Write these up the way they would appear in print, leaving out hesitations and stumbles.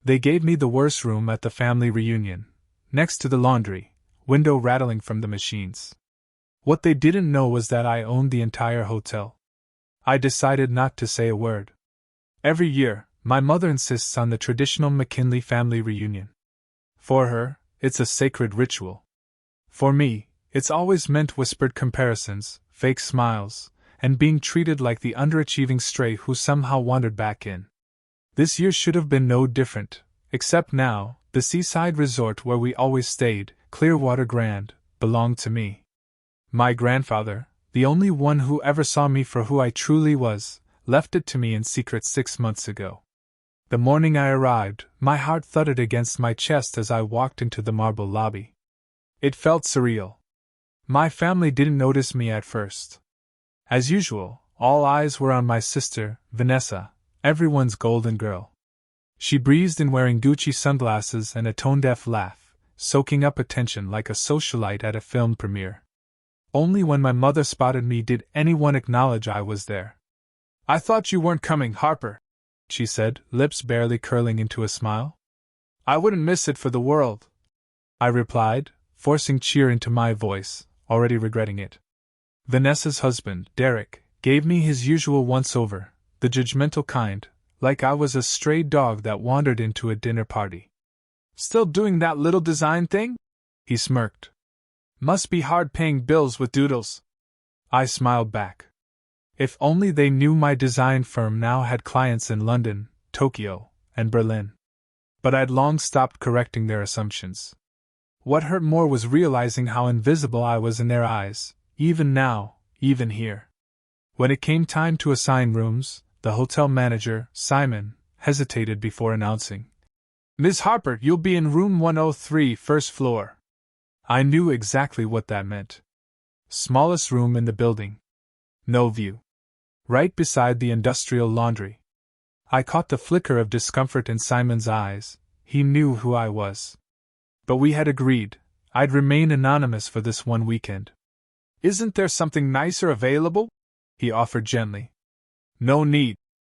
They gave me the worst room at the family reunion, next to the laundry, window rattling from the machines. What they didn't know was that I owned the entire hotel. I decided not to say a word. Every year, my mother insists on the traditional McKinley family reunion. For her, it's a sacred ritual. For me, it's always meant whispered comparisons, fake smiles, and being treated like the underachieving stray who somehow wandered back in. This year should have been no different, except now, the seaside resort where we always stayed, Clearwater Grand, belonged to me. My grandfather, the only one who ever saw me for who I truly was, left it to me in secret 6 months ago. The morning I arrived, my heart thudded against my chest as I walked into the marble lobby. It felt surreal. My family didn't notice me at first. As usual, all eyes were on my sister, Vanessa, everyone's golden girl. She breezed in wearing Gucci sunglasses and a tone-deaf laugh, soaking up attention like a socialite at a film premiere. Only when my mother spotted me did anyone acknowledge I was there. "I thought you weren't coming, Harper," she said, lips barely curling into a smile. "I wouldn't miss it for the world," I replied, forcing cheer into my voice, already regretting it. Vanessa's husband, Derek, gave me his usual once-over, the judgmental kind, like I was a stray dog that wandered into a dinner party. "Still doing that little design thing?" he smirked. "Must be hard paying bills with doodles." I smiled back. If only they knew my design firm now had clients in London, Tokyo, and Berlin. But I'd long stopped correcting their assumptions. What hurt more was realizing how invisible I was in their eyes, even now, even here. When it came time to assign rooms, the hotel manager, Simon, hesitated before announcing, "Ms. Harper, you'll be in room 103, first floor." I knew exactly what that meant. Smallest room in the building. No view. Right beside the industrial laundry. I caught the flicker of discomfort in Simon's eyes. He knew who I was. But we had agreed, I'd remain anonymous for this one weekend. "Isn't there something nicer available?" he offered gently. "No need,"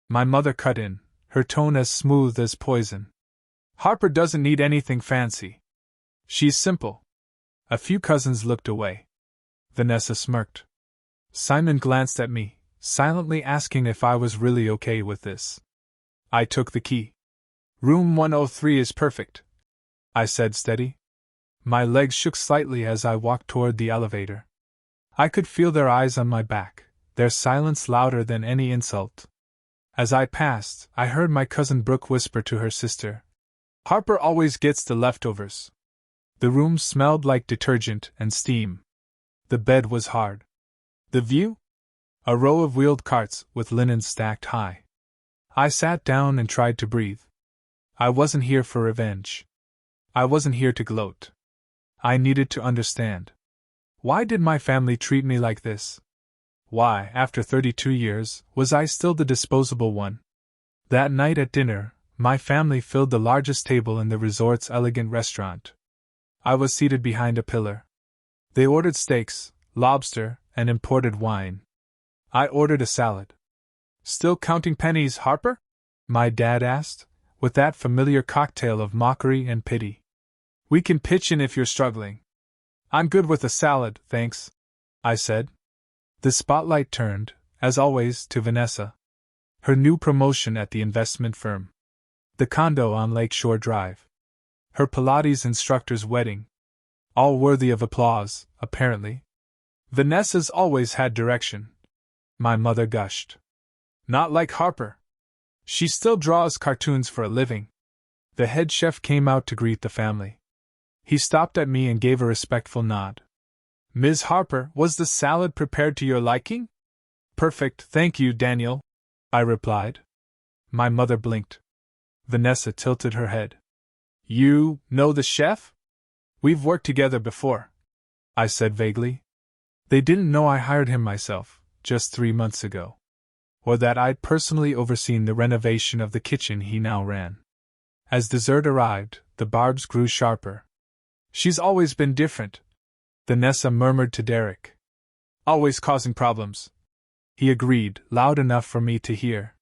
my mother cut in, her tone as smooth as poison. "Harper doesn't need anything fancy. She's simple." A few cousins looked away. Vanessa smirked. Simon glanced at me, silently asking if I was really okay with this. I took the key. "Room 103 is perfect," I said steady. My legs shook slightly as I walked toward the elevator. I could feel their eyes on my back, their silence louder than any insult. As I passed, I heard my cousin Brooke whisper to her sister, "Harper always gets the leftovers." The room smelled like detergent and steam. The bed was hard. The view? A row of wheeled carts with linen stacked high. I sat down and tried to breathe. I wasn't here for revenge. I wasn't here to gloat. I needed to understand. Why did my family treat me like this? Why, after 32 years, was I still the disposable one? That night at dinner, my family filled the largest table in the resort's elegant restaurant. I was seated behind a pillar. They ordered steaks, lobster, and imported wine. I ordered a salad. "Still counting pennies, Harper?" my dad asked, with that familiar cocktail of mockery and pity. "We can pitch in if you're struggling." "I'm good with a salad, thanks," I said. The spotlight turned, as always, to Vanessa. Her new promotion at the investment firm. The condo on Lakeshore Drive. Her Pilates instructor's wedding. All worthy of applause, apparently. "Vanessa's always had direction," my mother gushed. "Not like Harper. She still draws cartoons for a living." The head chef came out to greet the family. He stopped at me and gave a respectful nod. "Ms. Harper, was the salad prepared to your liking?" "Perfect, thank you, Daniel," I replied. My mother blinked. Vanessa tilted her head. "You know the chef?" "We've worked together before," I said vaguely. They didn't know I hired him myself, just 3 months ago. Or that I'd personally overseen the renovation of the kitchen he now ran. As dessert arrived, the barbs grew sharper. "She's always been different," Vanessa murmured to Derek. "Always causing problems," he agreed, loud enough for me to hear.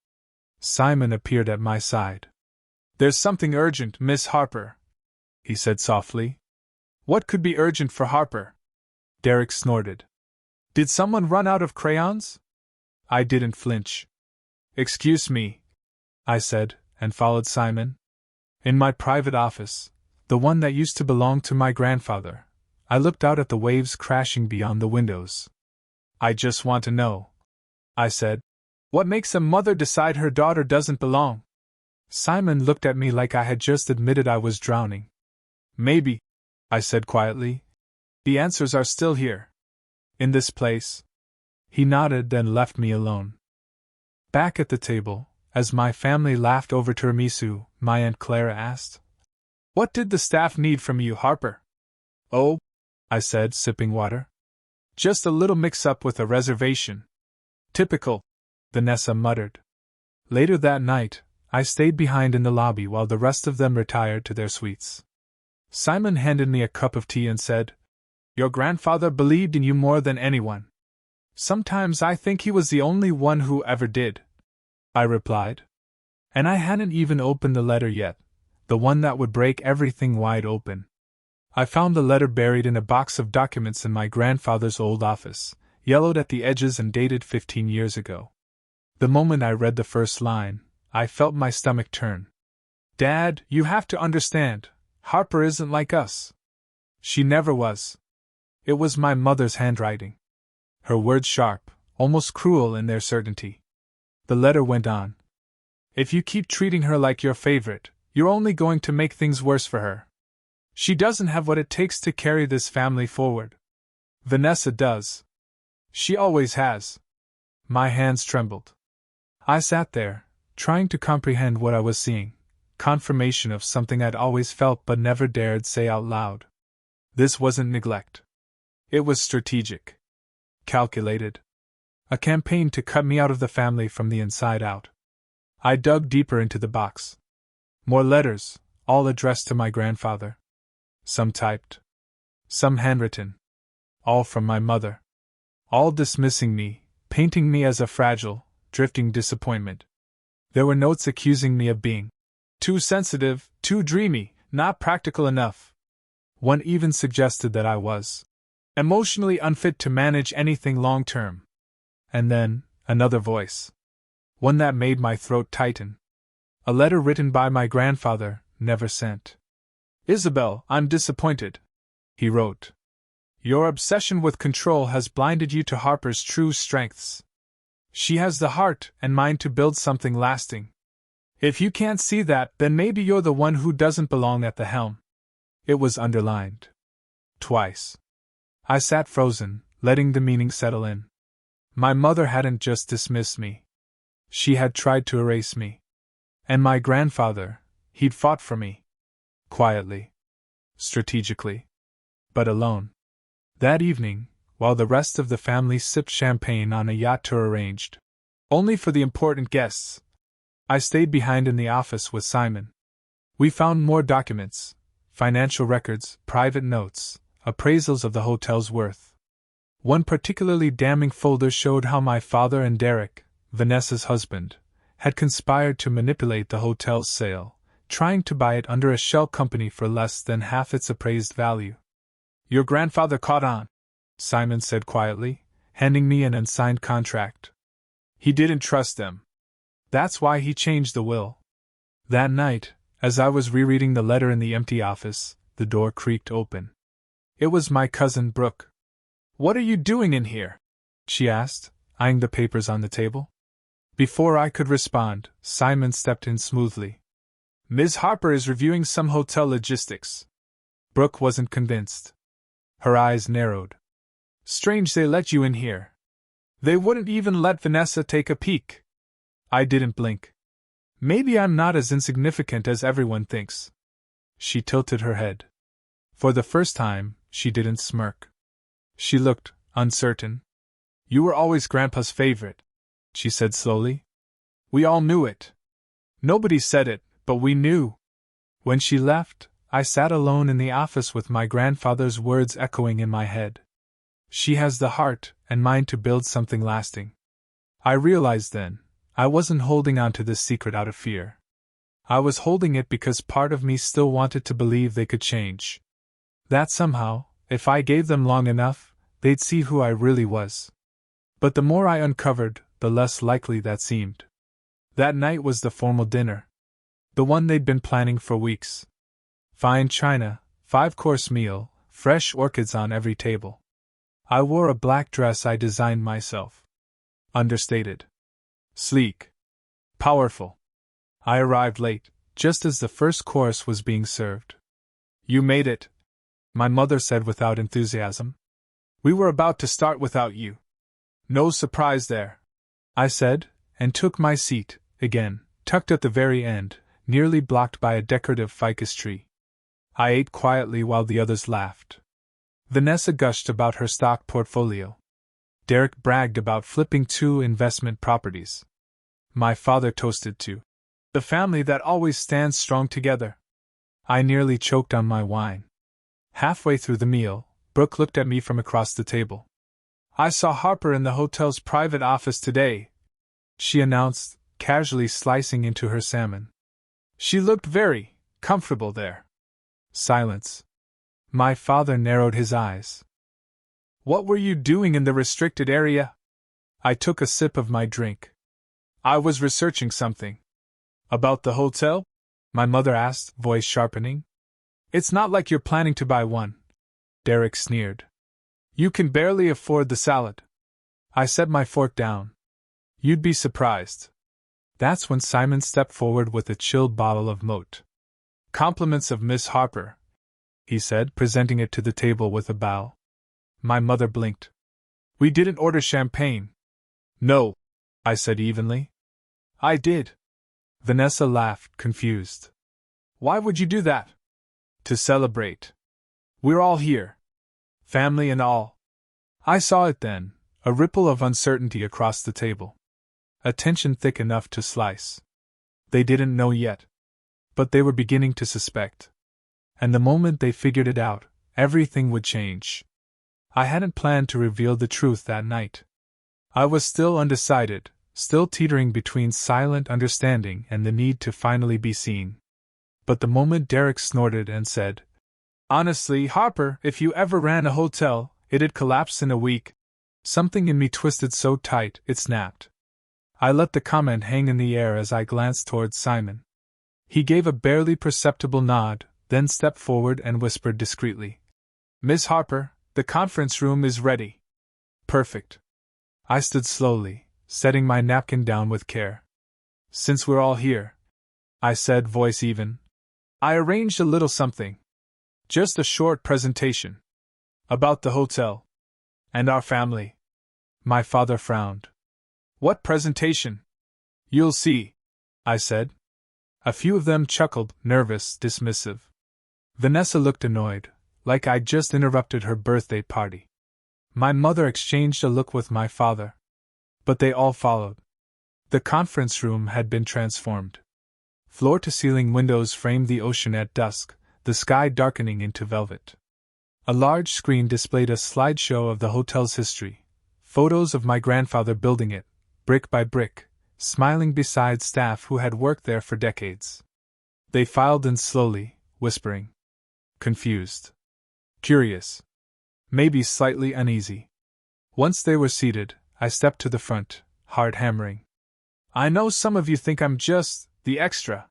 Simon appeared at my side. "There's something urgent, Miss Harper," he said softly. "What could be urgent for Harper?" Derek snorted. "Did someone run out of crayons?" I didn't flinch. "Excuse me," I said, and followed Simon. In my private office, the one that used to belong to my grandfather, I looked out at the waves crashing beyond the windows. "I just want to know," I said, "what makes a mother decide her daughter doesn't belong?" Simon looked at me like I had just admitted I was drowning. "Maybe," I said quietly, "the answers are still here. In this place." He nodded and left me alone. Back at the table, as my family laughed over tiramisu, my Aunt Clara asked, "What did the staff need from you, Harper?" "Oh," I said, sipping water. "Just a little mix-up with a reservation." "Typical," Vanessa muttered. Later that night, I stayed behind in the lobby while the rest of them retired to their suites. Simon handed me a cup of tea and said, "Your grandfather believed in you more than anyone." "Sometimes I think he was the only one who ever did," I replied. And I hadn't even opened the letter yet, the one that would break everything wide open. I found the letter buried in a box of documents in my grandfather's old office, yellowed at the edges and dated 15 years ago. The moment I read the first line, I felt my stomach turn. "Dad, you have to understand, Harper isn't like us." She never was. It was my mother's handwriting. Her words sharp, almost cruel in their certainty. The letter went on. "If you keep treating her like your favorite, you're only going to make things worse for her. She doesn't have what it takes to carry this family forward. Vanessa does. She always has." My hands trembled. I sat there, trying to comprehend what I was seeing, confirmation of something I'd always felt but never dared say out loud. This wasn't neglect. It was strategic. Calculated. A campaign to cut me out of the family from the inside out. I dug deeper into the box. More letters, all addressed to my grandfather. Some typed. Some handwritten. All from my mother. All dismissing me, painting me as a fragile, drifting disappointment. There were notes accusing me of being too sensitive, too dreamy, not practical enough. One even suggested that I was emotionally unfit to manage anything long-term. And then, another voice. One that made my throat tighten. A letter written by my grandfather, never sent. "Isabel, I'm disappointed," he wrote. "Your obsession with control has blinded you to Harper's true strengths. She has the heart and mind to build something lasting. If you can't see that, then maybe you're the one who doesn't belong at the helm." It was underlined. Twice. I sat frozen, letting the meaning settle in. My mother hadn't just dismissed me. She had tried to erase me. And my grandfather, he'd fought for me. Quietly. Strategically. But alone. That evening, while the rest of the family sipped champagne on a yacht tour arranged only for the important guests, I stayed behind in the office with Simon. We found more documents, financial records, private notes, appraisals of the hotel's worth. One particularly damning folder showed how my father and Derek, Vanessa's husband, had conspired to manipulate the hotel's sale, trying to buy it under a shell company for less than half its appraised value. "Your grandfather caught on," Simon said quietly, handing me an unsigned contract. "He didn't trust them. That's why he changed the will." That night, as I was rereading the letter in the empty office, the door creaked open. It was my cousin Brooke. "What are you doing in here?" she asked, eyeing the papers on the table. Before I could respond, Simon stepped in smoothly. "Ms. Harper is reviewing some hotel logistics." Brooke wasn't convinced. Her eyes narrowed. "Strange they let you in here. They wouldn't even let Vanessa take a peek." I didn't blink. "Maybe I'm not as insignificant as everyone thinks." She tilted her head. For the first time, she didn't smirk. She looked uncertain. "You were always Grandpa's favorite," she said slowly. "We all knew it. Nobody said it, but we knew." When she left, I sat alone in the office with my grandfather's words echoing in my head. She has the heart and mind to build something lasting. I realized then, I wasn't holding on to this secret out of fear. I was holding it because part of me still wanted to believe they could change. That somehow, if I gave them long enough, they'd see who I really was. But the more I uncovered, the less likely that seemed. That night was the formal dinner. The one they'd been planning for weeks. Fine china, 5-course meal, fresh orchids on every table. I wore a black dress I designed myself. Understated. Sleek. Powerful. I arrived late, just as the first course was being served. "You made it," my mother said without enthusiasm. "We were about to start without you." "No surprise there," I said, and took my seat, again, tucked at the very end, nearly blocked by a decorative ficus tree. I ate quietly while the others laughed. Vanessa gushed about her stock portfolio. Derek bragged about flipping 2 investment properties. My father toasted to the family that always stands strong together. I nearly choked on my wine. Halfway through the meal, Brooke looked at me from across the table. "I saw Harper in the hotel's private office today," she announced, casually slicing into her salmon. "She looked very comfortable there." Silence. My father narrowed his eyes. "What were you doing in the restricted area?" I took a sip of my drink. "I was researching something." "About the hotel?" my mother asked, voice sharpening. "It's not like you're planning to buy one," Derek sneered. "You can barely afford the salad." I set my fork down. "You'd be surprised." That's when Simon stepped forward with a chilled bottle of Moat. "Compliments of Miss Harper," he said, presenting it to the table with a bow. My mother blinked. "We didn't order champagne." "No," I said evenly. "I did." Vanessa laughed, confused. "Why would you do that?" "To celebrate. We're all here. Family and all." I saw it then, a ripple of uncertainty across the table. A tension thick enough to slice. They didn't know yet. But they were beginning to suspect. And the moment they figured it out, everything would change. I hadn't planned to reveal the truth that night. I was still undecided, still teetering between silent understanding and the need to finally be seen. But the moment Derek snorted and said, "Honestly, Harper, if you ever ran a hotel, it'd collapse in a week," something in me twisted so tight it snapped. I let the comment hang in the air as I glanced towards Simon. He gave a barely perceptible nod, then stepped forward and whispered discreetly, "Miss Harper, the conference room is ready." "Perfect." I stood slowly, setting my napkin down with care. "Since we're all here," I said, voice even, "I arranged a little something. Just a short presentation. About the hotel. And our family." My father frowned. "What presentation?" "You'll see," I said. A few of them chuckled, nervous, dismissive. Vanessa looked annoyed, like I'd just interrupted her birthday party. My mother exchanged a look with my father. But they all followed. The conference room had been transformed. Floor-to-ceiling windows framed the ocean at dusk, the sky darkening into velvet. A large screen displayed a slideshow of the hotel's history, photos of my grandfather building it, brick by brick, smiling beside staff who had worked there for decades. They filed in slowly, whispering. Confused. Curious. Maybe slightly uneasy. Once they were seated, I stepped to the front, heart hammering. "I know some of you think I'm just the extra.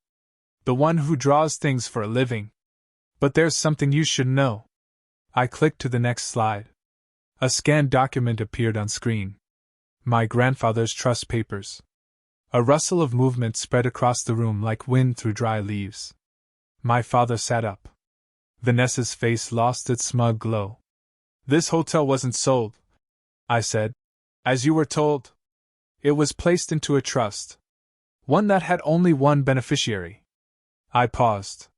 The one who draws things for a living. But there's something you should know." I clicked to the next slide. A scanned document appeared on screen. My grandfather's trust papers. A rustle of movement spread across the room like wind through dry leaves. My father sat up. Vanessa's face lost its smug glow. "This hotel wasn't sold," I said. "As you were told. It was placed into a trust. One that had only one beneficiary." I paused.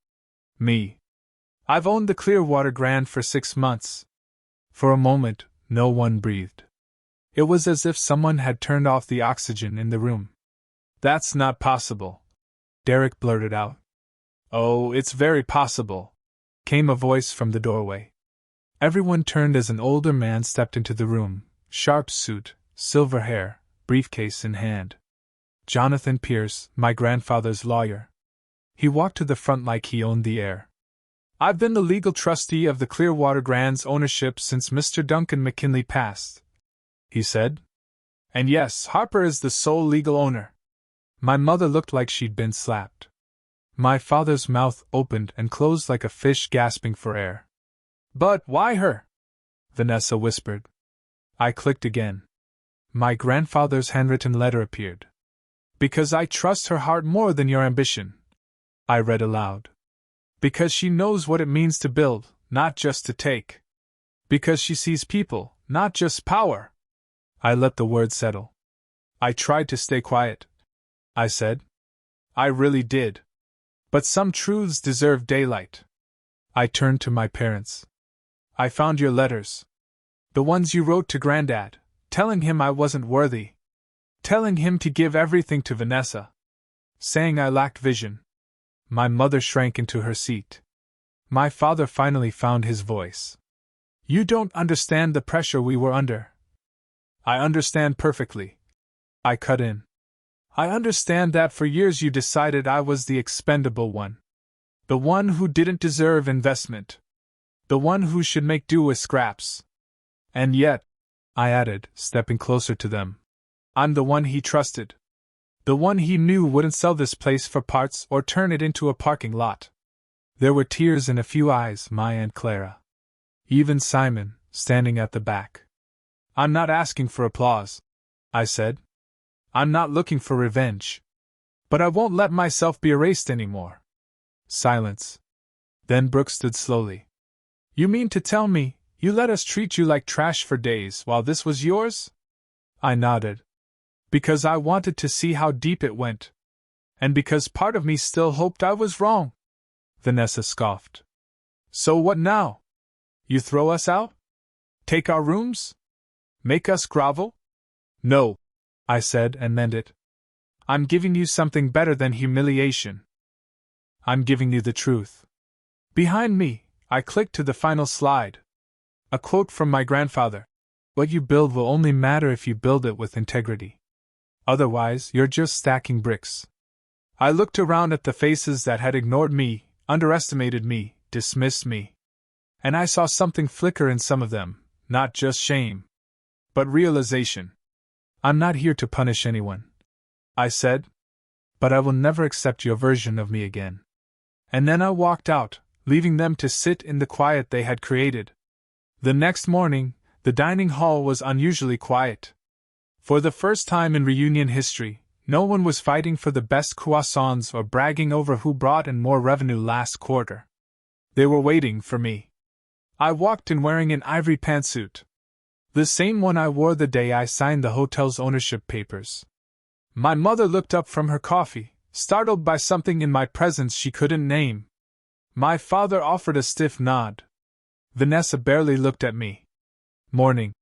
"Me. I've owned the Clearwater Grand for 6 months." For a moment, no one breathed. It was as if someone had turned off the oxygen in the room. "That's not possible," Derek blurted out. "Oh, it's very possible," came a voice from the doorway. Everyone turned as an older man stepped into the room, sharp suit, silver hair, briefcase in hand. Jonathan Pierce, my grandfather's lawyer. He walked to the front like he owned the air. "I've been the legal trustee of the Clearwater Grand's ownership since Mr. Duncan McKinley passed," he said. "And yes, Harper is the sole legal owner." My mother looked like she'd been slapped. My father's mouth opened and closed like a fish gasping for air. "But why her?" Vanessa whispered. I clicked again. My grandfather's handwritten letter appeared. "Because I trust her heart more than your ambition," I read aloud. "Because she knows what it means to build, not just to take. Because she sees people, not just power." I let the words settle. "I tried to stay quiet," I said. "I really did. But some truths deserve daylight." I turned to my parents. "I found your letters. The ones you wrote to Grandad, telling him I wasn't worthy. Telling him to give everything to Vanessa. Saying I lacked vision." My mother shrank into her seat. My father finally found his voice. "You don't understand the pressure we were under." "I understand perfectly," I cut in. "I understand that for years you decided I was the expendable one. The one who didn't deserve investment. The one who should make do with scraps. And yet," I added, stepping closer to them, "I'm the one he trusted. The one he knew wouldn't sell this place for parts or turn it into a parking lot." There were tears in a few eyes, my Aunt Clara. Even Simon, standing at the back. "I'm not asking for applause," I said. "I'm not looking for revenge. But I won't let myself be erased anymore." Silence. Then Brooke stood slowly. "You mean to tell me you let us treat you like trash for days while this was yours?" I nodded. "Because I wanted to see how deep it went. And because part of me still hoped I was wrong." Vanessa scoffed. "So what now? You throw us out? Take our rooms? Make us grovel?" "No," I said and meant it. "I'm giving you something better than humiliation. I'm giving you the truth." Behind me, I clicked to the final slide. A quote from my grandfather. "What you build will only matter if you build it with integrity. Otherwise, you're just stacking bricks." I looked around at the faces that had ignored me, underestimated me, dismissed me. And I saw something flicker in some of them, not just shame, but realization. "I'm not here to punish anyone," I said. "But I will never accept your version of me again." And then I walked out, leaving them to sit in the quiet they had created. The next morning, the dining hall was unusually quiet. For the first time in reunion history, no one was fighting for the best croissants or bragging over who brought in more revenue last quarter. They were waiting for me. I walked in wearing an ivory pantsuit. The same one I wore the day I signed the hotel's ownership papers. My mother looked up from her coffee, startled by something in my presence she couldn't name. My father offered a stiff nod. Vanessa barely looked at me. "Morning,"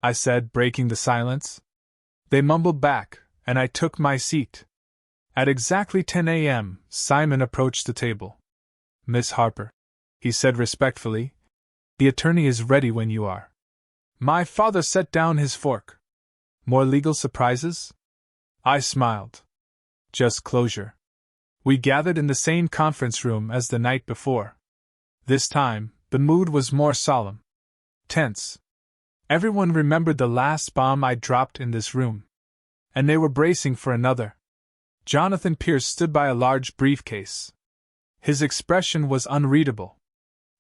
I said, breaking the silence. They mumbled back, and I took my seat. At exactly 10 a.m., Simon approached the table. "Miss Harper," he said respectfully, "the attorney is ready when you are." My father set down his fork. "More legal surprises?" I smiled. "Just closure." We gathered in the same conference room as the night before. This time, the mood was more solemn. Tense. Everyone remembered the last bomb I dropped in this room. And they were bracing for another. Jonathan Pierce stood by a large briefcase. His expression was unreadable.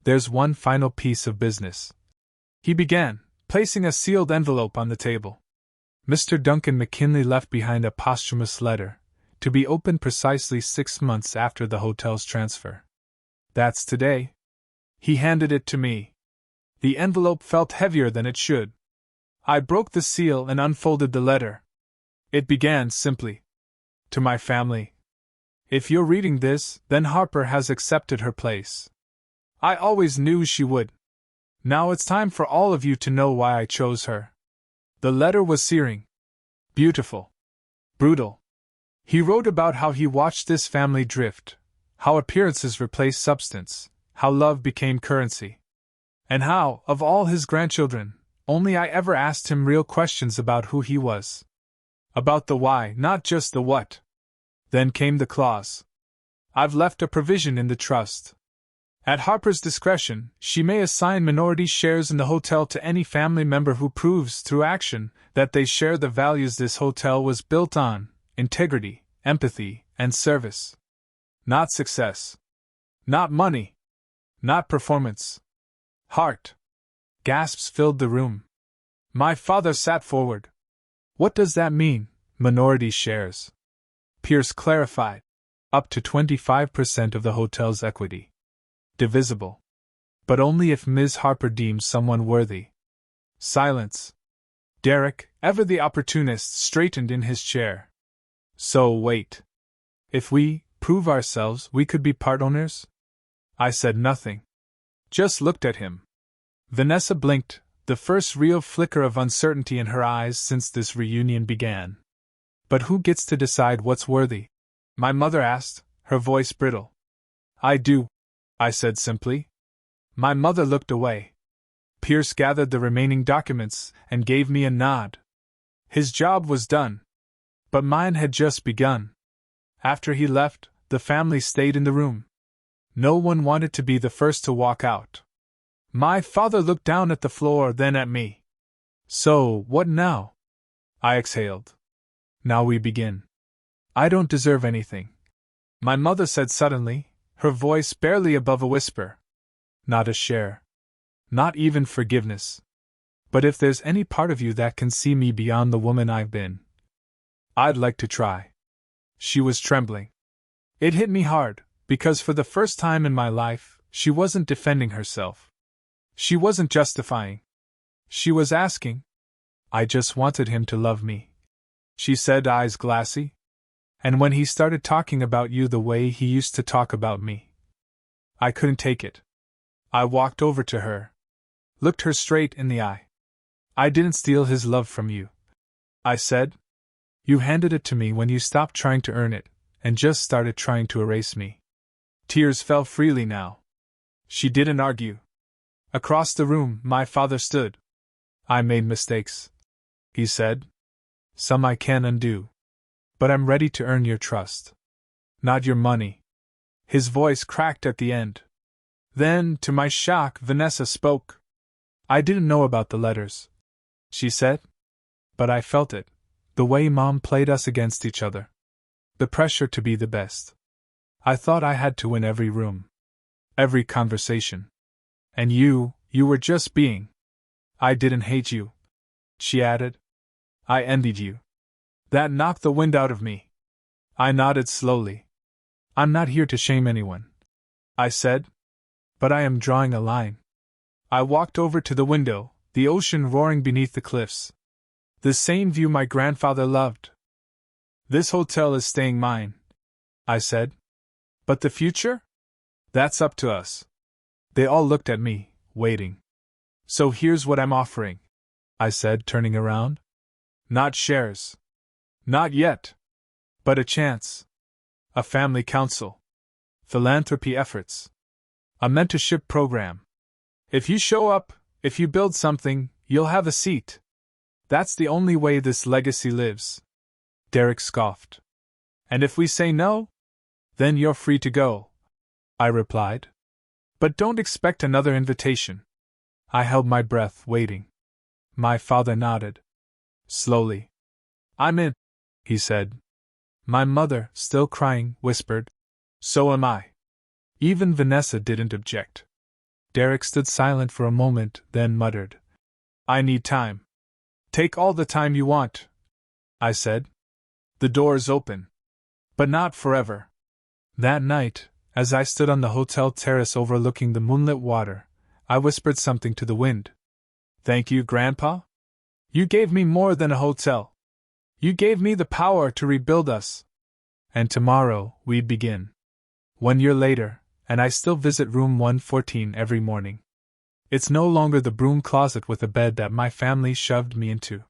"There's one final piece of business," he began, placing a sealed envelope on the table. "Mr. Duncan McKinley left behind a posthumous letter, to be opened precisely 6 months after the hotel's transfer. That's today." He handed it to me. The envelope felt heavier than it should. I broke the seal and unfolded the letter. It began simply. "To my family. If you're reading this, then Harper has accepted her place. I always knew she would. Now it's time for all of you to know why I chose her." The letter was searing. Beautiful. Brutal. He wrote about how he watched this family drift, how appearances replaced substance, how love became currency. And how, of all his grandchildren, only I ever asked him real questions about who he was. About the why, not just the what. Then came the clause. I've left a provision in the trust. At Harper's discretion, she may assign minority shares in the hotel to any family member who proves, through action, that they share the values this hotel was built on: integrity, empathy, and service. Not success. Not money. Not performance. Heart. Gasps filled the room. My father sat forward. What does that mean, minority shares? Pierce clarified. Up to 25% of the hotel's equity. Divisible. But only if Ms. Harper deems someone worthy. Silence. Derek, ever the opportunist, straightened in his chair. So wait. If we prove ourselves, we could be part owners? I said nothing. Just looked at him. Vanessa blinked, the first real flicker of uncertainty in her eyes since this reunion began. But who gets to decide what's worthy? My mother asked, her voice brittle. I do, I said simply. My mother looked away. Pierce gathered the remaining documents and gave me a nod. His job was done. But mine had just begun. After he left, the family stayed in the room. No one wanted to be the first to walk out. My father looked down at the floor, then at me. So, what now? I exhaled. Now we begin. I don't deserve anything, my mother said suddenly, her voice barely above a whisper. Not a share. Not even forgiveness. But if there's any part of you that can see me beyond the woman I've been, I'd like to try. She was trembling. It hit me hard, because for the first time in my life, she wasn't defending herself. She wasn't justifying. She was asking. I just wanted him to love me, she said, eyes glassy. And when he started talking about you the way he used to talk about me, I couldn't take it. I walked over to her, looked her straight in the eye. I didn't steal his love from you, I said. You handed it to me when you stopped trying to earn it, and just started trying to erase me. Tears fell freely now. She didn't argue. Across the room, my father stood. I made mistakes, he said. Some I can't undo. But I'm ready to earn your trust. Not your money. His voice cracked at the end. Then, to my shock, Vanessa spoke. I didn't know about the letters, she said. But I felt it. The way Mom played us against each other. The pressure to be the best. I thought I had to win every room. Every conversation. And you were just being. I didn't hate you, she added. I envied you. That knocked the wind out of me. I nodded slowly. I'm not here to shame anyone, I said. But I am drawing a line. I walked over to the window, the ocean roaring beneath the cliffs. The same view my grandfather loved. This hotel is staying mine, I said. But the future? That's up to us. They all looked at me, waiting. So here's what I'm offering, I said, turning around. Not shares. Not yet. But a chance. A family council. Philanthropy efforts. A mentorship program. If you show up, if you build something, you'll have a seat. That's the only way this legacy lives. Derek scoffed. And if we say no? Then you're free to go, I replied. But don't expect another invitation. I held my breath, waiting. My father nodded. Slowly. I'm in, he said. My mother, still crying, whispered. So am I. Even Vanessa didn't object. Derek stood silent for a moment, then muttered. I need time. Take all the time you want, I said. The door's open. But not forever. That night, as I stood on the hotel terrace overlooking the moonlit water, I whispered something to the wind. Thank you, Grandpa. You gave me more than a hotel. You gave me the power to rebuild us. And tomorrow, we begin. 1 year later, and I still visit room 114 every morning. It's no longer the broom closet with a bed that my family shoved me into.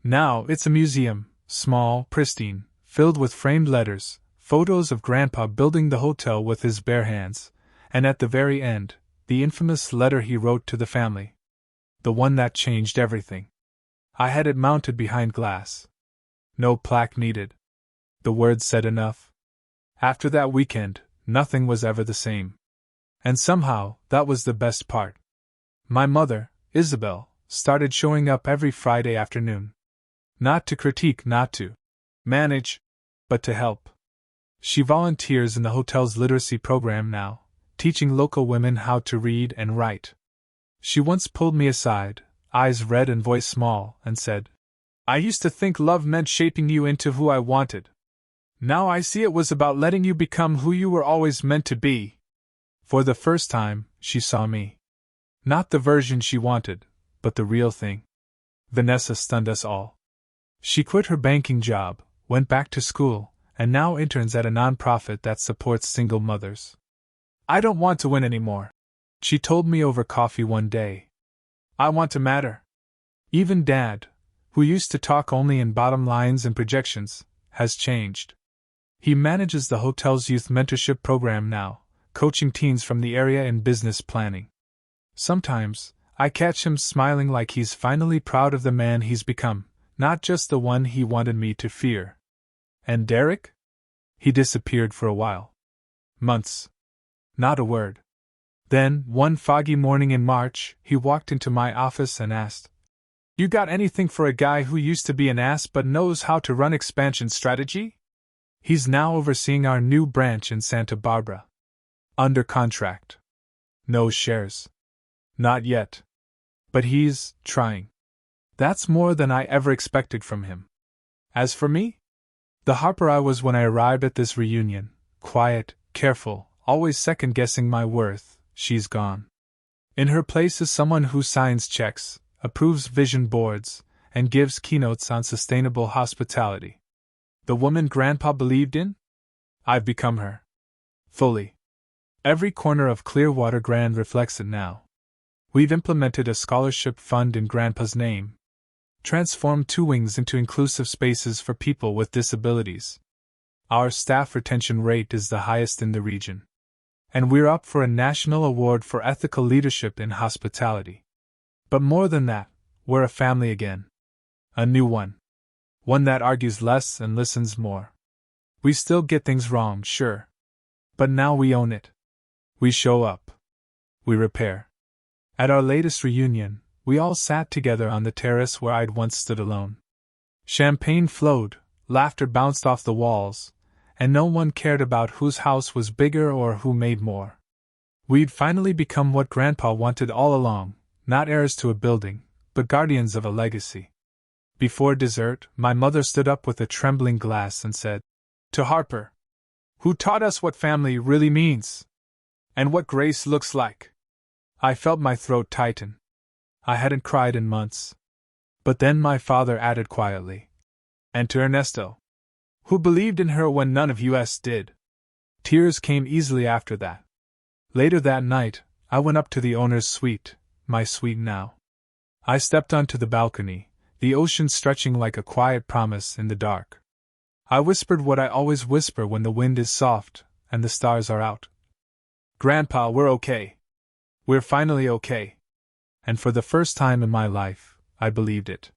Now it's a museum, small, pristine, filled with framed letters, photos of Grandpa building the hotel with his bare hands, and at the very end, the infamous letter he wrote to the family. The one that changed everything. I had it mounted behind glass. No plaque needed. The words said enough. After that weekend, nothing was ever the same. And somehow, that was the best part. My mother, Isabel, started showing up every Friday afternoon. Not to critique, not to manage, but to help. She volunteers in the hotel's literacy program now, teaching local women how to read and write. She once pulled me aside, eyes red and voice small, and said, "I used to think love meant shaping you into who I wanted. Now I see it was about letting you become who you were always meant to be." For the first time, she saw me. Not the version she wanted, but the real thing. Vanessa stunned us all. She quit her banking job, went back to school, and now interns at a nonprofit that supports single mothers. "I don't want to win anymore," she told me over coffee one day. "I want to matter." Even Dad, who used to talk only in bottom lines and projections, has changed. He manages the hotel's youth mentorship program now, coaching teens from the area in business planning. Sometimes, I catch him smiling like he's finally proud of the man he's become, not just the one he wanted me to fear. And Derek? He disappeared for a while. Months. Not a word. Then, one foggy morning in March, he walked into my office and asked, "You got anything for a guy who used to be an ass but knows how to run expansion strategy?" He's now overseeing our new branch in Santa Barbara. Under contract. No shares. Not yet. But he's trying. That's more than I ever expected from him. As for me? The Harper I was when I arrived at this reunion, quiet, careful, always second-guessing my worth, she's gone. In her place is someone who signs checks, approves vision boards, and gives keynotes on sustainable hospitality. The woman Grandpa believed in? I've become her. Fully. Every corner of Clearwater Grand reflects it now. We've implemented a scholarship fund in Grandpa's name. Transformed 2 wings into inclusive spaces for people with disabilities. Our staff retention rate is the highest in the region. And we're up for a national award for ethical leadership in hospitality. But more than that, we're a family again. A new one. One that argues less and listens more. We still get things wrong, sure. But now we own it. We show up. We repair. At our latest reunion, we all sat together on the terrace where I'd once stood alone. Champagne flowed, laughter bounced off the walls, and no one cared about whose house was bigger or who made more. We'd finally become what Grandpa wanted all along, not heirs to a building, but guardians of a legacy. Before dessert, my mother stood up with a trembling glass and said, "To Harper, who taught us what family really means, and what grace looks like." I felt my throat tighten. I hadn't cried in months. But then my father added quietly, "And to Ernesto, who believed in her when none of us did." Tears came easily after that. Later that night, I went up to the owner's suite, my suite now. I stepped onto the balcony, the ocean stretching like a quiet promise in the dark. I whispered what I always whisper when the wind is soft and the stars are out. "Grandpa, we're okay. We're finally okay." And for the first time in my life, I believed it.